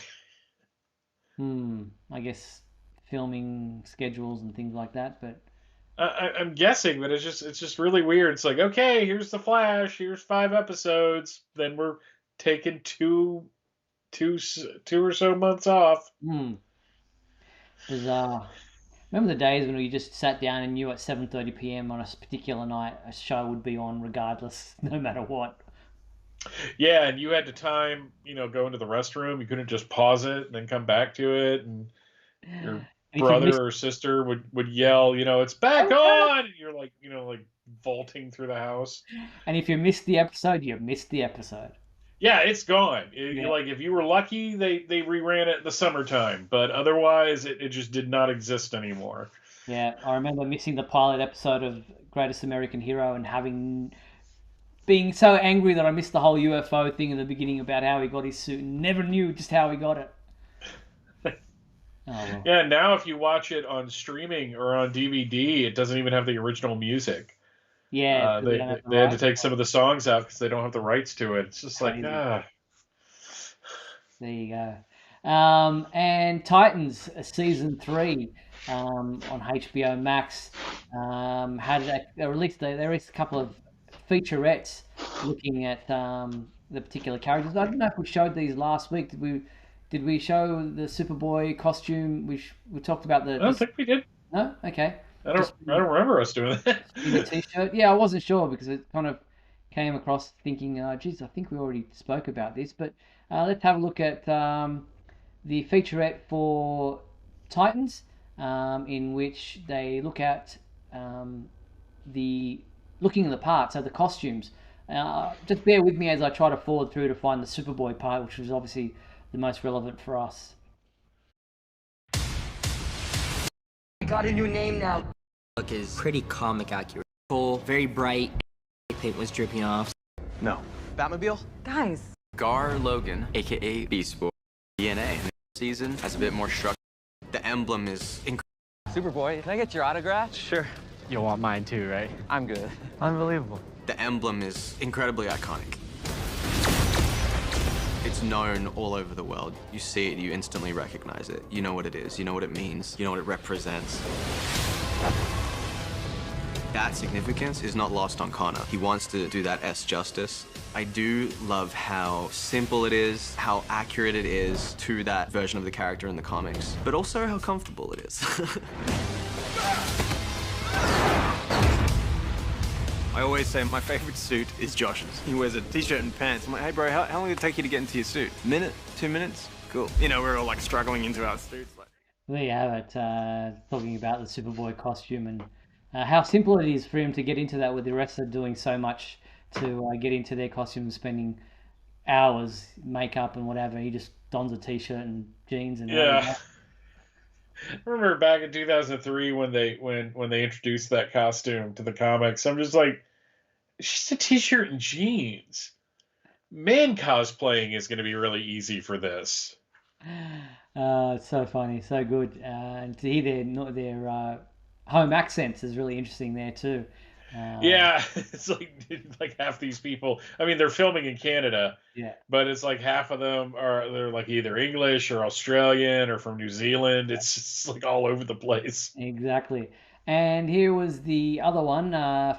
I guess filming schedules and things like that, but I'm guessing, but it's just really weird. It's like, okay, here's The Flash, here's 5 episodes, then we're taking two or so months off. Bizarre. Remember the days when we just sat down and knew at 7:30 p.m. on a particular night a show would be on regardless, no matter what. Yeah, and you had to time, go into the restroom. You couldn't just pause it and then come back to it. And your brother or sister would yell, it's back on. And you're like, like vaulting through the house. And if you missed the episode, you missed the episode. Yeah, it's gone. Like if you were lucky, they reran it in the summertime, but otherwise it just did not exist anymore. Yeah, I remember missing the pilot episode of Greatest American Hero and being so angry that I missed the whole UFO thing in the beginning about how he got his suit and never knew just how he got it. Well. Yeah, now if you watch it on streaming or on DVD, it doesn't even have the original music. Yeah, they had to take some of the songs out because they don't have the rights to it. It's just like, There you go. And Titans season 3 on HBO Max they released a couple of featurettes looking at the particular characters. I don't know if we showed these last week. Did we show the Superboy costume? We talked about the. I don't think we did. No, okay. I don't remember us doing that. The t-shirt. Yeah, I wasn't sure because it kind of came across thinking, geez, I think we already spoke about this. But let's have a look at the featurette for Titans, in which they look at looking at the parts, so the costumes. Just bear with me as I try to forward through to find the Superboy part, which was obviously the most relevant for us. I got a new name now. Look is pretty comic accurate. Full, very bright. Paint was dripping off. No. Batmobile? Guys. Gar Logan, aka Beast Boy. DNA season has a bit more structure. The emblem is Superboy, can I get your autograph? Sure. You'll want mine too, right? I'm good. Unbelievable. The emblem is incredibly iconic. It's known all over the world. You see it, you instantly recognize it. You know what it is, you know what it means, you know what it represents. That significance is not lost on Connor. He wants to do that S justice. I do love how simple it is, how accurate it is to that version of the character in the comics, but also how comfortable it is. I always say my favorite suit is Josh's. He wears a t-shirt and pants. I'm like, hey bro, how long did it take you to get into your suit? Minute? 2 minutes? Cool. You know, we're all like struggling into our suits. There you have it, talking about the Superboy costume and how simple it is for him to get into that, with the rest of doing so much to get into their costumes, spending hours, makeup and whatever. He just dons a t-shirt and jeans and yeah. I remember back in 2003 when they introduced that costume to the comics. I'm just like, it's just a t-shirt and jeans. Man, cosplaying is going to be really easy for this. It's so funny, so good, and to hear their home accents is really interesting there too. Yeah, it's like half these people. I mean, they're filming in Canada. Yeah. But it's like half of them they're like either English or Australian or from New Zealand. It's just like all over the place. Exactly. And here was the other one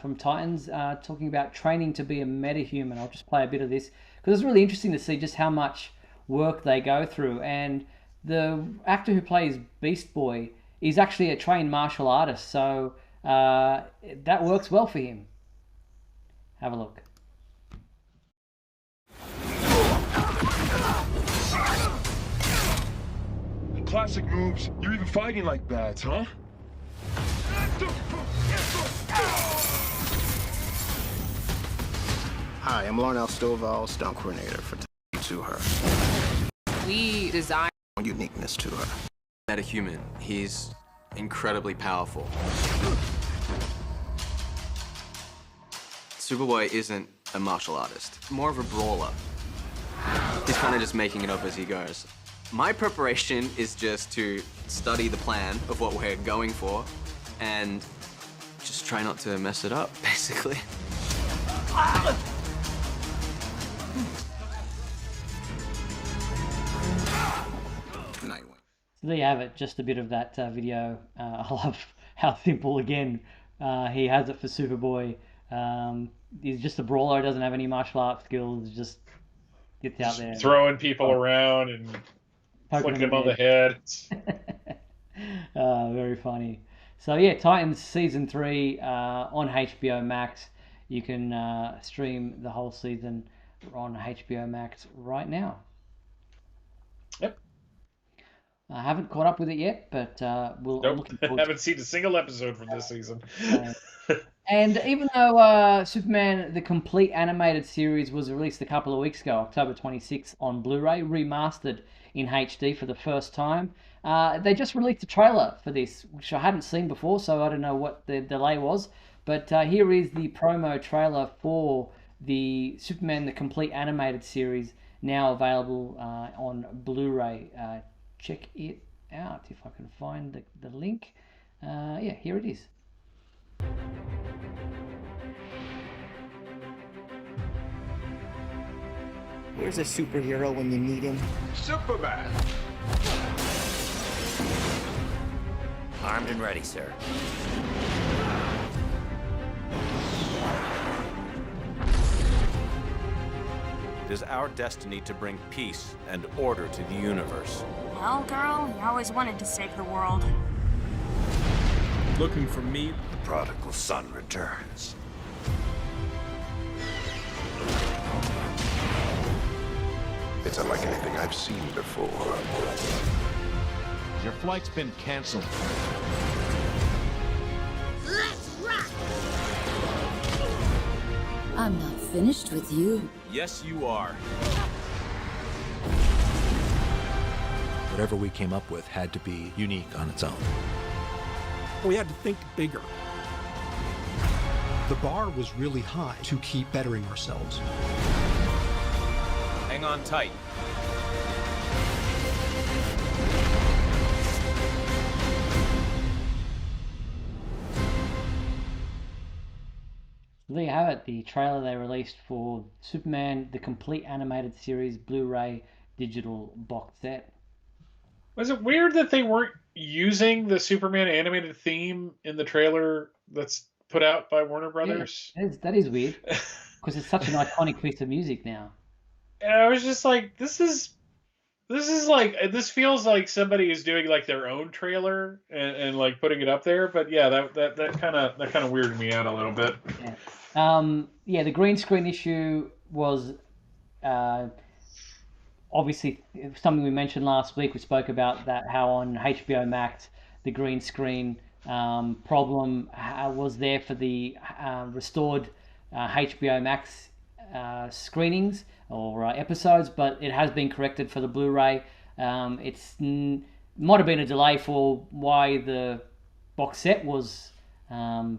from Titans talking about training to be a metahuman. I'll just play a bit of this because it's really interesting to see just how much work they go through. And the actor who plays Beast Boy is actually a trained martial artist, so that works well for him. Have a look. Classic moves. You're even fighting like bats, huh? Hi, I'm Larnell Stovall, stunt coordinator for To Her. We design Uniqueness to her. Metahuman. He's incredibly powerful. Superboy isn't a martial artist, more of a brawler. He's kind of just making it up as he goes. My preparation is just to study the plan of what we're going for and just try not to mess it up, basically. So there you have it, just a bit of that video. I love how simple, again, he has it for Superboy. He's just a brawler, doesn't have any martial arts skills, just gets out there. Throwing people around and flicking them on the head. Very funny. So yeah, Titans Season 3 on HBO Max. You can stream the whole season on HBO Max right now. Yep. I haven't caught up with it yet, but we'll. Nope. Haven't seen a single episode from this season. And even though Superman, the complete animated series, was released a couple of weeks ago, October 26th on Blu-ray, remastered in HD for the first time, they just released a trailer for this, which I hadn't seen before, so I don't know what the delay was. But here is the promo trailer for the Superman, the complete animated series, now available on Blu-ray. Check it out if I can find the link. Yeah, here it is. Where's a superhero when you need him? Superman! Armed and ready, sir. It is our destiny to bring peace and order to the universe. Well, girl, you always wanted to save the world. Looking for me? The prodigal son returns. It's unlike anything I've seen before. Your flight's been canceled. Let's rock! I'm not finished with you. Yes, you are. Whatever we came up with had to be unique on its own. We had to think bigger. The bar was really high to keep bettering ourselves. Hang on tight. There you have it, the trailer they released for Superman, the complete animated series Blu-ray digital box set. Was it weird that they weren't using the Superman animated theme in the trailer that's put out by Warner Brothers? Yeah, that is weird, because it's such an iconic piece of music now. And I was just like, this is This feels like somebody is doing like their own trailer and like putting it up there. But yeah, that kind of weirded me out a little bit. Yeah, the green screen issue was obviously something we mentioned last week. We spoke about that, how on HBO Max the green screen problem was there for the restored HBO Max screenings or episodes, but it has been corrected for the Blu-ray. Might have been a delay for why the box set was not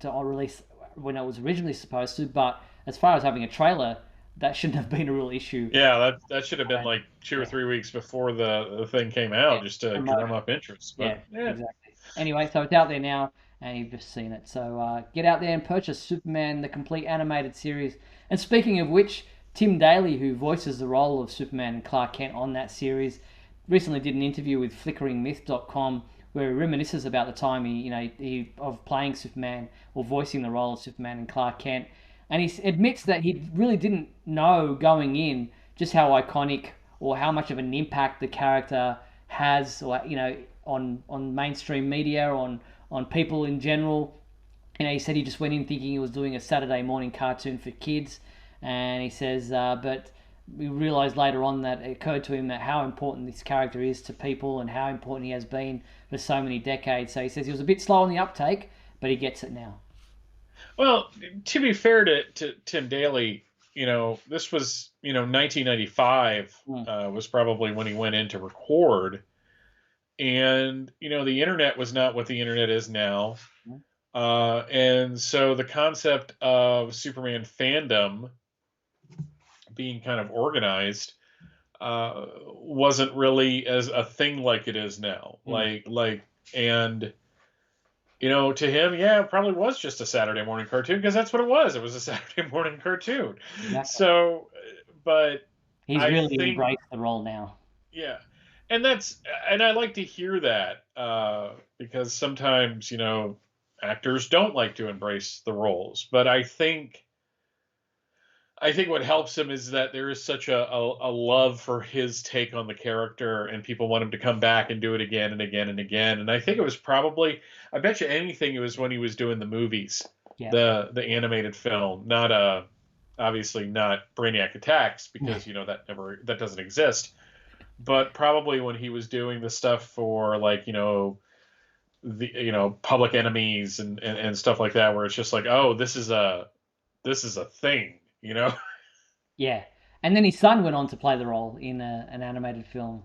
released when it was originally supposed to, but as far as having a trailer, that shouldn't have been a real issue. Yeah, that should have been like 2 or 3 weeks before the thing came out, just to drum up interest. But, yeah, exactly. Anyway, so it's out there now, and you've just seen it. So get out there and purchase Superman, the complete animated series. And speaking of which, Tim Daly, who voices the role of Superman and Clark Kent on that series, recently did an interview with FlickeringMyth.com where he reminisces about the time he of playing Superman or voicing the role of Superman and Clark Kent. And he admits that he really didn't know going in just how iconic or how much of an impact the character has, or on mainstream media, on people in general. He said he just went in thinking he was doing a Saturday morning cartoon for kids, and he says, but we realised later on that it occurred to him that how important this character is to people and how important he has been for so many decades. So he says he was a bit slow on the uptake, but he gets it now. Well, to be fair to Tim Daly, this was, 1995 was probably when he went in to record. And, the internet was not what the internet is now. And so the concept of Superman fandom being kind of organized wasn't really as a thing like it is now. To him, yeah, it probably was just a Saturday morning cartoon, because that's what it was. It was a Saturday morning cartoon. Exactly. So, but he's really embraced the role now. Yeah. And I like to hear that because sometimes, actors don't like to embrace the roles. But I think what helps him is that there is such a love for his take on the character, and people want him to come back and do it again and again and again. And I think it was probably, I bet you anything, it was when he was doing the movies, the animated film, not obviously not Brainiac Attacks, because that doesn't exist, but probably when he was doing the stuff for the Public Enemies and stuff like that, where it's just like, oh, this is a thing. Yeah, and then his son went on to play the role in an animated film.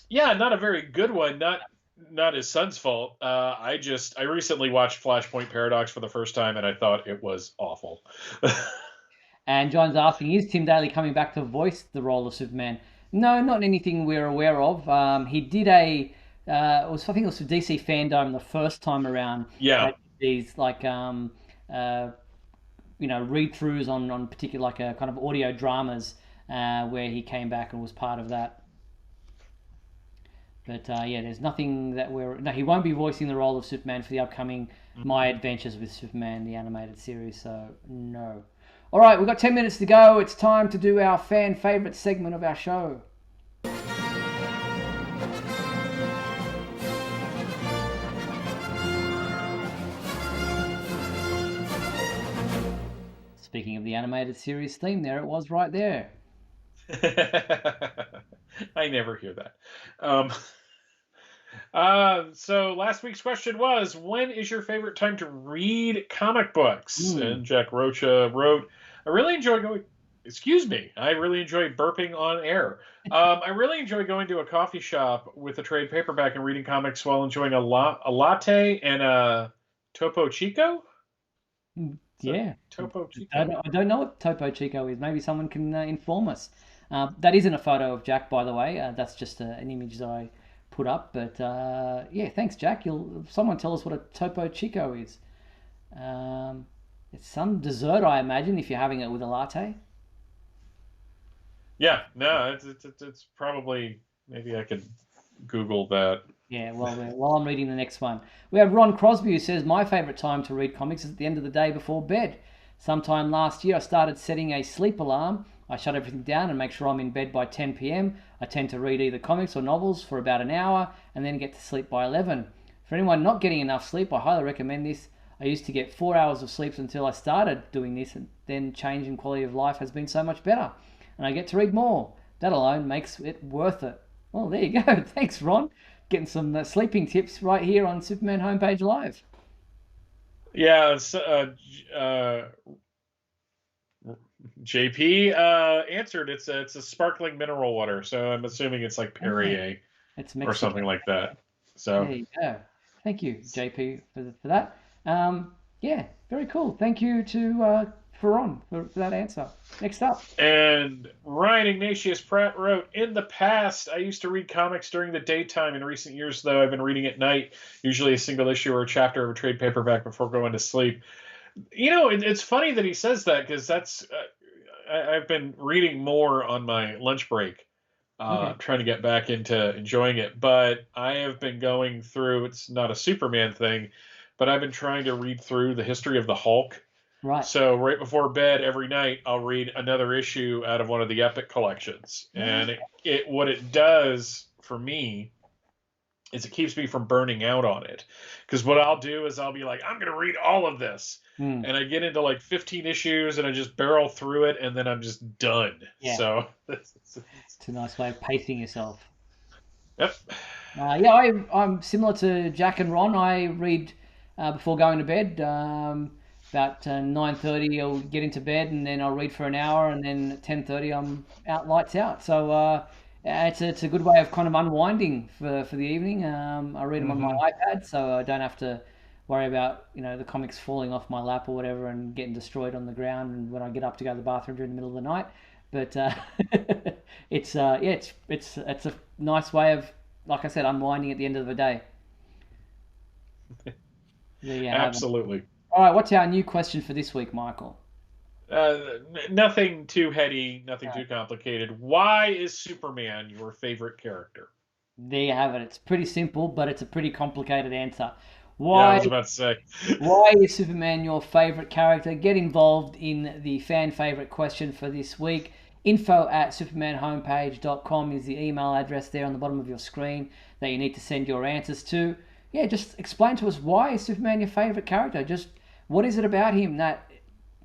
Yeah, not a very good one. Not his son's fault. I recently watched Flashpoint Paradox for the first time, and I thought it was awful. And John's asking, is Tim Daly coming back to voice the role of Superman? No, not anything we're aware of. He did I think it was for DC Fandom the first time around. Yeah. These read-throughs on particular kind of audio dramas where he came back and was part of that. But there's nothing that he won't be voicing the role of Superman for the upcoming My Adventures with Superman, the animated series, so no. All right, we've got 10 minutes to go. It's time to do our fan favorite segment of our show. Speaking of the animated series theme, there it was right there. I never hear that. So last week's question was, when is your favorite time to read comic books? And Jack Rocha wrote, I really enjoy burping on air. I really enjoy going to a coffee shop with a trade paperback and reading comics while enjoying a latte and a Topo Chico. Yeah. Topo Chico. I don't know what Topo Chico is. Maybe someone can inform us. That isn't a photo of Jack, by the way. That's just an image that I put up. But thanks, Jack. Someone tell us what a Topo Chico is. It's some dessert, I imagine, if you're having it with a latte. Yeah, no, it's probably, maybe I could Google that. Yeah, while I'm reading the next one. We have Ron Crosby, who says, my favourite time to read comics is at the end of the day before bed. Sometime last year, I started setting a sleep alarm. I shut everything down and make sure I'm in bed by 10 p.m. I tend to read either comics or novels for about an hour and then get to sleep by 11. For anyone not getting enough sleep, I highly recommend this. I used to get 4 hours of sleep until I started doing this, and then change in quality of life has been so much better. And I get to read more. That alone makes it worth it. Well, there you go. Thanks, Ron. Getting some sleeping tips right here on Superman Homepage Live. Yeah, it's, JP answered. It's a sparkling mineral water, so I'm assuming it's like Perrier or something like that. So there you go. Thank you, JP, for that. Yeah, very cool. Thank you to Ron for that answer. Next up. And Ryan Ignatius Pratt wrote, in the past, I used to read comics during the daytime. In recent years, though, I've been reading at night, usually a single issue or a chapter of a trade paperback before going to sleep. You know, it's funny that he says that, because that's I've been reading more on my lunch break, trying to get back into enjoying it. But I have been going through, it's not a Superman thing, but I've been trying to read through the history of the Hulk. Right. So right before bed every night, I'll read another issue out of one of the Epic collections. And what it does for me is it keeps me from burning out on it. Because what I'll do is I'll be like, I'm going to read all of this. And I get into like 15 issues and I just barrel through it and then I'm just done. Yeah. So it's a nice way of pacing yourself. Yep. Yeah, I'm similar to Jack and Ron. I read before going to bed. About 9:30 I'll get into bed and then I'll read for an hour, and then at 10:30 I'm out, lights out. So it's a good way of kind of unwinding for the evening. I read them on my iPad, so I don't have to worry about the comics falling off my lap or whatever and getting destroyed on the ground and when I get up to go to the bathroom during the middle of the night. But it's a nice way of, like I said, unwinding at the end of the day. Absolutely. All right, what's our new question for this week, Michael? Nothing too heady, nothing too complicated. Why is Superman your favorite character? There you have it. It's pretty simple, but it's a pretty complicated answer. Why? Yeah, I was about to say. Why is Superman your favorite character? Get involved in the fan favorite question for this week. info@supermanhomepage.com is the email address there on the bottom of your screen that you need to send your answers to. Yeah, just explain to us, why is Superman your favorite character? Just what is it about him that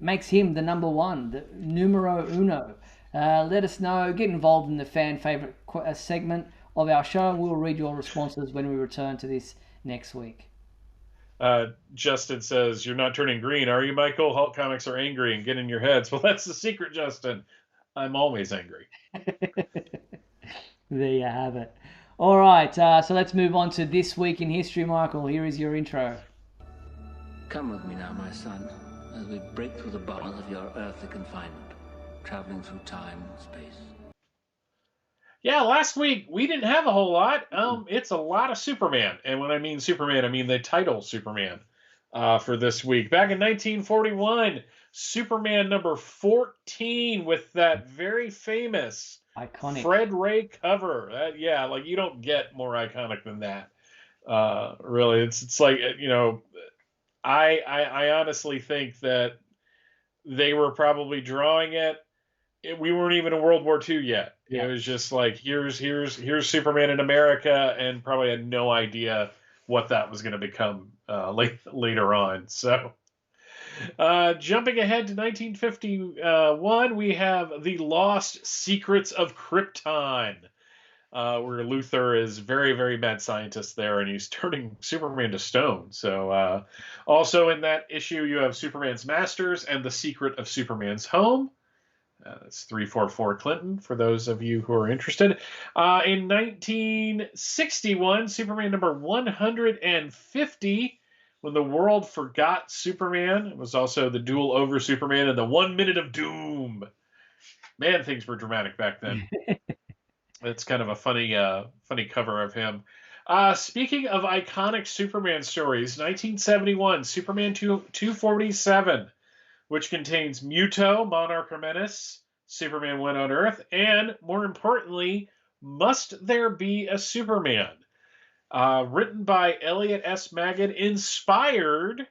makes him the number one, the numero uno? Let us know. Get involved in the fan favorite segment of our show. We'll read your responses when we return to this next week. Justin says, you're not turning green, are you, Michael? Hulk comics are angry and get in your heads. Well, that's the secret, Justin. I'm always angry. There you have it. All right, so let's move on to This Week in History, Michael. Here is your intro. Come with me now, my son, as we break through the bars of your earthly confinement, traveling through time and space. Yeah, last week we didn't have a whole lot. It's a lot of Superman. And when I mean Superman, I mean the title Superman for this week. Back in 1941, Superman number 14 with that very famous iconic Fred Ray cover. Like you don't get more iconic than that. Really, it's like, I honestly think that they were probably drawing it. We weren't even in World War II yet. Yeah. It was just like, here's Superman in America, and probably had no idea what that was going to become later on. So jumping ahead to 1951, we have The Lost Secrets of Krypton, where Luthor is very, very mad scientist there, and he's turning Superman to stone. So also in that issue, you have Superman's Masters and The Secret of Superman's Home. That's 344 Clinton, for those of you who are interested. In 1961, Superman number 150, When the World Forgot Superman. It was also the duel over Superman and the 1 Minute of Doom. Man, things were dramatic back then. It's kind of a funny cover of him. Speaking of iconic Superman stories, 1971, Superman 247, which contains Muto, Monarch or Menace, Superman Went on Earth, and, more importantly, Must There Be a Superman? Written by Elliot S. Maggid, inspired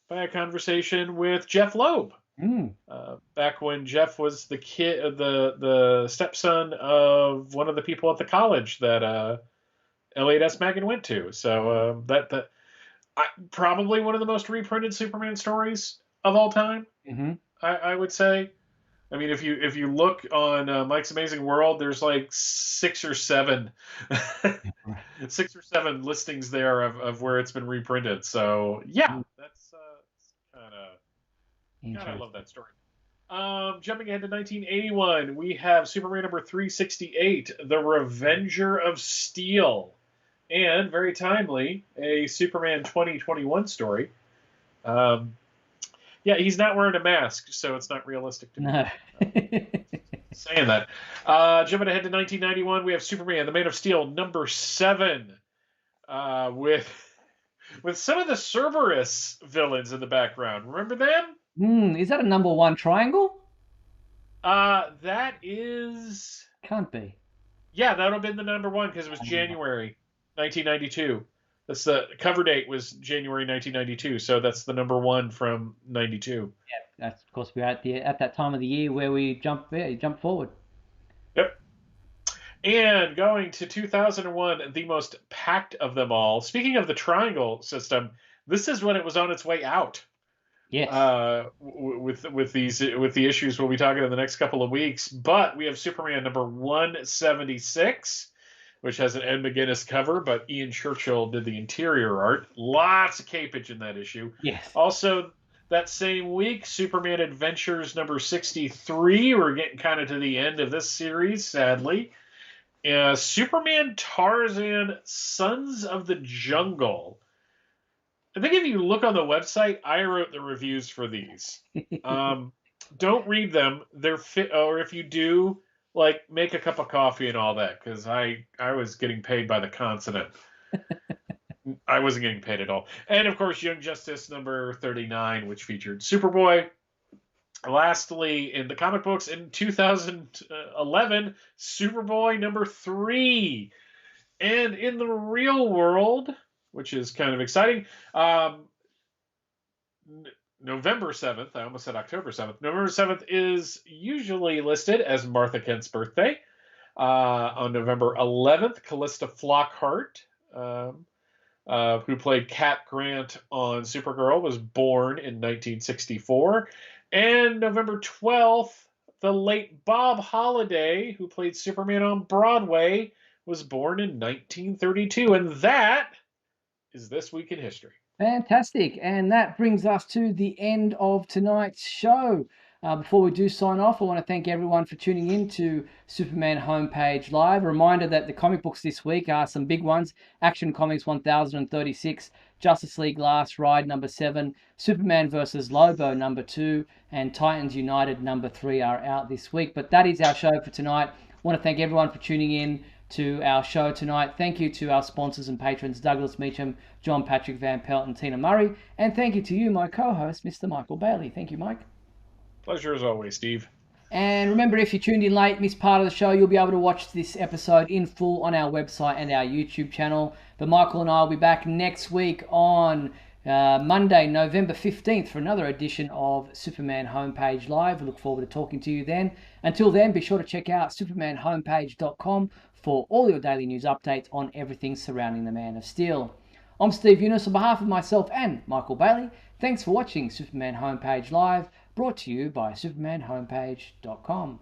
by a conversation with Jeff Loeb Back when Jeff was the the stepson of one of the people at the college that Elliot S. Maggin went to. So probably one of the most reprinted Superman stories of all time. I would say. I mean, if you look on Mike's Amazing World, there's like 6 or 7 listings there of where it's been reprinted. So yeah, that's kind of. God, I love that story. Jumping ahead to 1981, we have Superman number 368, The Revenger of Steel, and very timely, a Superman 2021 story. Yeah, he's not wearing a mask, so it's not realistic to me. No. Saying that. Jumping ahead to 1991, we have Superman, the Man of Steel, number 7, with some of the Cerberus villains in the background. Remember them? Is that a number 1 triangle? That is... Can't be. Yeah, that would have been the number 1 because it was January 1992. That's the cover date was January 1992, so that's the number 1 from 92. Yeah, that's of course we're at that time of the year where we jump forward. Yep. And going to 2001, the most packed of them all. Speaking of the triangle system, this is when it was on its way out. Yes. With the issues we'll be talking in the next couple of weeks, but we have Superman number 176. Which has an Ed McGuinness cover, but Ian Churchill did the interior art. Lots of capage in that issue. Yes. Also, that same week, Superman Adventures number 63. We're getting kind of to the end of this series, sadly. Superman Tarzan Sons of the Jungle. I think if you look on the website, I wrote the reviews for these. Don't read them. They're or if you do, like, make a cup of coffee and all that, because I was getting paid by the consonant. I wasn't getting paid at all. And, of course, Young Justice number 39, which featured Superboy. Lastly, in the comic books in 2011, Superboy number 3. And in the real world, which is kind of exciting, November 7th, I almost said October 7th. November 7th is usually listed as Martha Kent's birthday. On November 11th, Callista Flockhart, who played Cat Grant on Supergirl, was born in 1964. And November 12th, the late Bob Holliday, who played Superman on Broadway, was born in 1932. And that is This Week in History. Fantastic. And that brings us to the end of tonight's show. Before we do sign off, I want to thank everyone for tuning in to Superman Homepage Live. A reminder that the comic books this week are some big ones. Action Comics 1036, Justice League Last Ride number 7, Superman vs. Lobo number 2, and Titans United number 3 are out this week. But that is our show for tonight. I want to thank everyone for tuning in to our show tonight. Thank you to our sponsors and patrons, Douglas Meacham, John Patrick Van Pelt, and Tina Murray. And thank you to you, my co-host, Mr. Michael Bailey. Thank you, Mike. Pleasure as always, Steve. And remember, if you tuned in late, missed part of the show, you'll be able to watch this episode in full on our website and our YouTube channel. But Michael and I will be back next week on Monday, November 15th for another edition of Superman Homepage Live. We look forward to talking to you then. Until then, be sure to check out supermanhomepage.com for all your daily news updates on everything surrounding the Man of Steel. I'm Steve Eunice on behalf of myself and Michael Bailey. Thanks for watching Superman Homepage Live, brought to you by supermanhomepage.com.